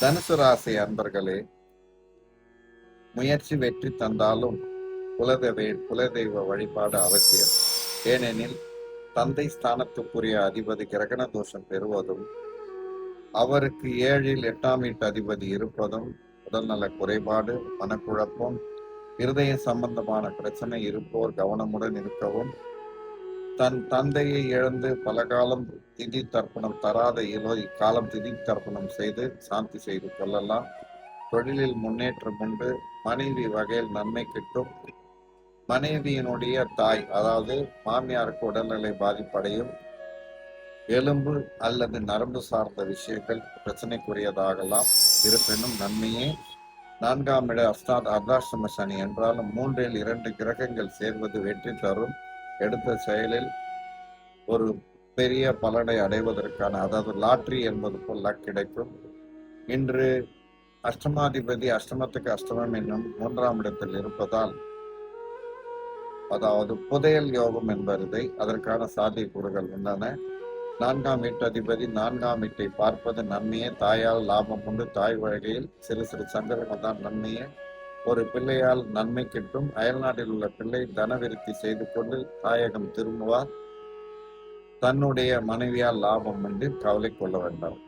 தனுசு ராசி அன்பர்களே, முயற்சி வெற்றி தந்தாலும் குலதெய்வ வழிபாடு அவசியம். ஏனெனில் தந்தை ஸ்தானத்துக்குரிய அதிபதி கிரகண தோஷம் பெறுவதும், அவருக்கு 7ல் 8ஆம் வீட்டு அதிபதி இருப்பதும், உடல்நல குறைபாடு, மனக்குழப்பம், இருதய சம்பந்தமான பிரச்சனை இருப்போர் கவனமுடன் இருக்கவும், தன் தந்தையை இழந்து பல காலம் திதி தர்ப்பணம் தராத இக்காலம் திதி தர்ப்பணம் செய்து சாந்தி செய்து கொள்ளலாம். தொழிலில் முன்னேற்றம் உண்டு. மனைவி வகையில் நன்மை கிட்டும். மனைவியினுடைய தாய், அதாவது மாமியாருக்கு உடல்நிலை பாதிப்படையும். எலும்பு அல்லது நரம்பு சார்ந்த விஷயங்கள் பிரச்சனைக்குரியதாகலாம். இருப்பினும் நன்மையே. 4ஆம் இட அர்த்தாஷ்டம சனி என்றாலும் 3ல் 2 கிரகங்கள் சேர்வது வெற்றி தரும். எடுத்த செயலில் ஒரு பெரிய பலனை அடைவதற்கான, அதாவது லாட்ரி என்பது போல் லக் கிடைக்கும். இன்று அஷ்டமாதிபதி அஷ்டமத்துக்கு அஷ்டமம் என்னும் 3ஆம் இடத்தில் இருப்பதால், அதாவது புதையல் யோகம் என்பதை அதற்கான சாத்தியக்கூறுகள் உள்ளன. 4ஆம் வீட்டு அதிபதி 4ஆம் வீட்டை பார்ப்பது நன்மையே. தாயால் லாபம் உண்டு. தாய் வகையில் சிறு சிறு சங்கடங்கள் தான் நன்மையே. ஒரு பிள்ளையால் நன்மை கிட்டும். அயல்நாட்டில் உள்ள பிள்ளை தனவிருத்தி செய்து கொண்டு தாயகம் திரும்புவார். தன்னுடைய மனைவியால் லாபம் என்று கவலை கொள்ள வேண்டாம்.